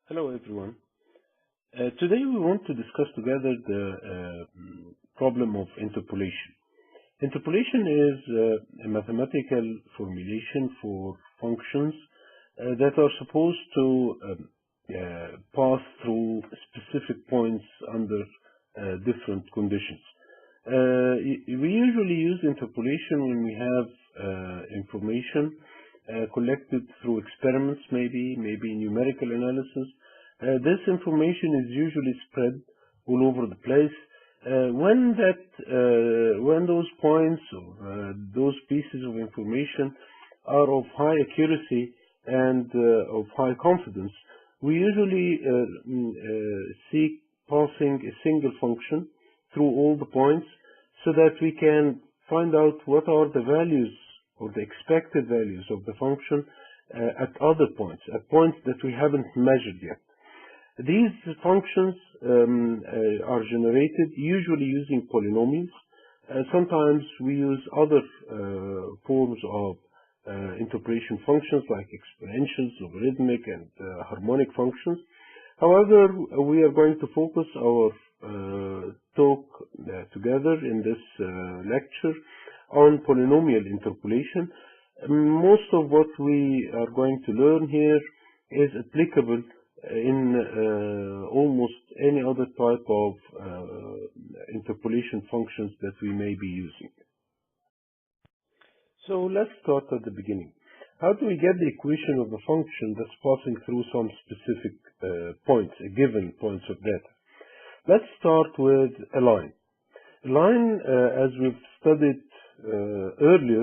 Hello everyone. Today we want to discuss together the problem of interpolation. Interpolation is a mathematical formulation for functions that are supposed to pass through specific points under different conditions. We usually use interpolation when we have information collected through experiments, maybe numerical analysis. This information is usually spread all over the place. When those points or those pieces of information are of high accuracy and of high confidence, we usually seek passing a single function through all the points so that we can find out what are the values or the expected values of the function at other points, at points that we haven't measured yet. These functions are generated usually using polynomials. Sometimes we use other forms of interpolation functions like exponentials, logarithmic, and harmonic functions. However, we are going to focus our talk together in this lecture on polynomial interpolation. Most of what we are going to learn here is applicable in almost any other type of interpolation functions that we may be using. So let's start at the beginning. How do we get the equation of a function that's passing through some specific points, a given points of data? Let's start with a line. A line, as we've studied earlier,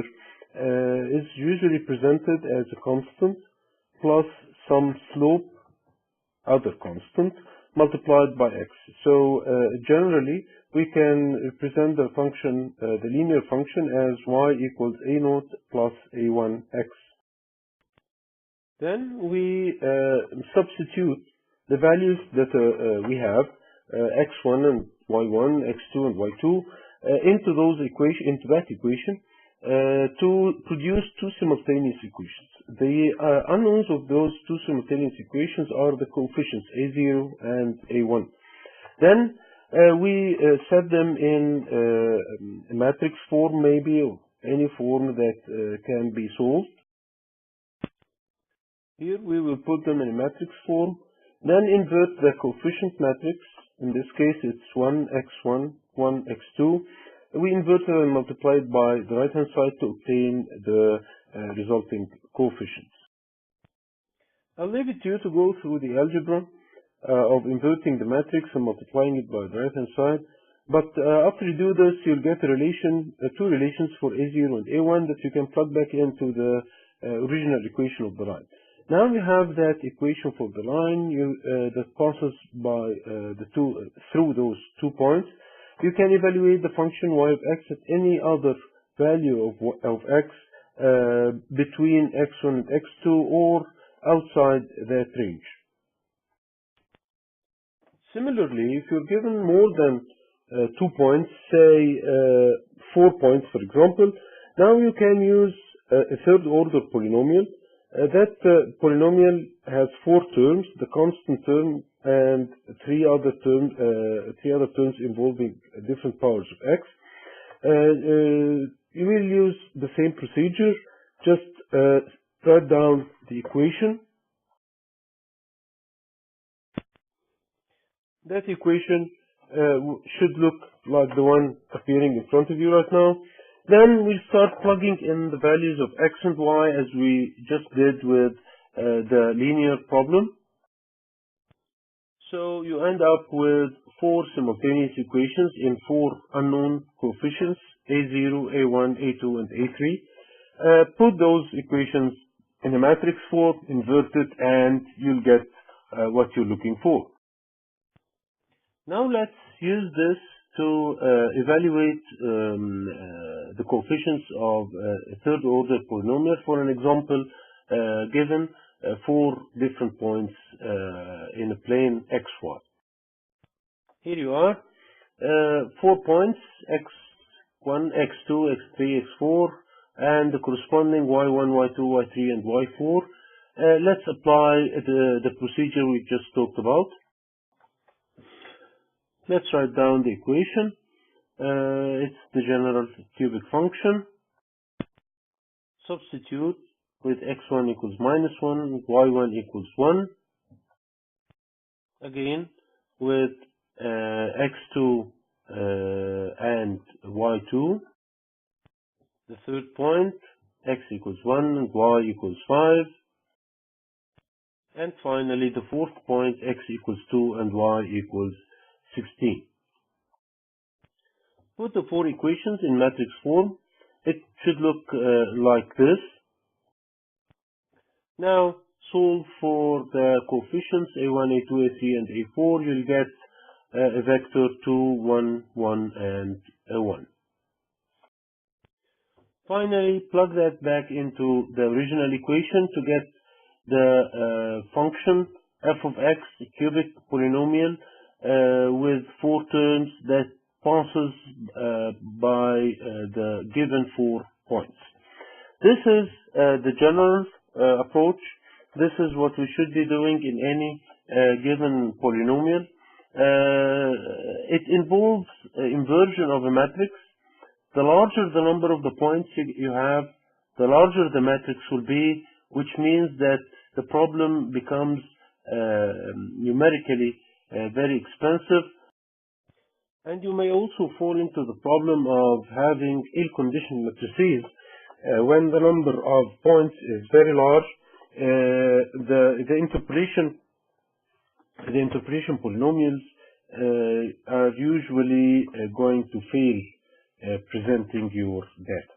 is usually presented as a constant plus some slope, other constant, multiplied by x. So generally, we can represent the function, the linear function, as y equals a0 plus a1x. Then we substitute the values that we have, x1 and y1, x2 and y2, into that equation to produce two simultaneous equations. The unknowns of those two simultaneous equations are the coefficients a0 and a1. Then we set them in a matrix form, maybe, or any form that can be solved. Here we will put them in a matrix form, then invert the coefficient matrix. In this case it's 1x1, 1x2. We invert it and multiply it by the right hand side to obtain the resulting coefficients. I'll leave it to you to go through the algebra of inverting the matrix and multiplying it by the right hand side. But after you do this, you'll get a relation, two relations for a0 and a1 that you can plug back into the original equation of the line. Now you have that equation for the line that passes by through those 2 points. You can evaluate the function y of x at any other value of x between x1 and x2 or outside that range. Similarly, if you're given more than 2 points, say 4 points for example, now you can use a third order polynomial. That polynomial has 4 terms, the constant term and three other terms involving different powers of x. You will use the same procedure, just write down the equation. That equation should look like the one appearing in front of you right now. Then we start plugging in the values of x and y as we just did with the linear problem. So you end up with 4 simultaneous equations in 4 unknown coefficients, a0, a1, a2, and a3. Put those equations in a matrix form, invert it, and you'll get what you're looking for. Now let's use this to evaluate the coefficients of a third order polynomial for an example given 4 different points in a plane xy. Here you are, 4 points, x1, x2, x3, x4, and the corresponding y1, y2, y3, and y4. Let's apply the procedure we just talked about. Let's write down the equation. It's the general cubic function. Substitute with x1 equals -1, y1 equals 1. Again, with x2 and y2. The third point, x equals 1, y equals 5. And finally, the fourth point, x equals 2 and y equals 16. Put the four equations in matrix form. It should look like this. Now, solve for the coefficients a1, a2, a3, and a4. You'll get a vector 2, 1, 1, and a 1. Finally, plug that back into the original equation to get the function f of x, a cubic polynomial, with four terms that passes by the given 4 points. This is the general approach. This is what we should be doing in any given polynomial. It involves inversion of a matrix. The larger the number of the points you have, the larger the matrix will be, which means that the problem becomes numerically very expensive. And you may also fall into the problem of having ill-conditioned matrices. When the number of points is very large, the interpolation polynomials are usually going to fail presenting your data.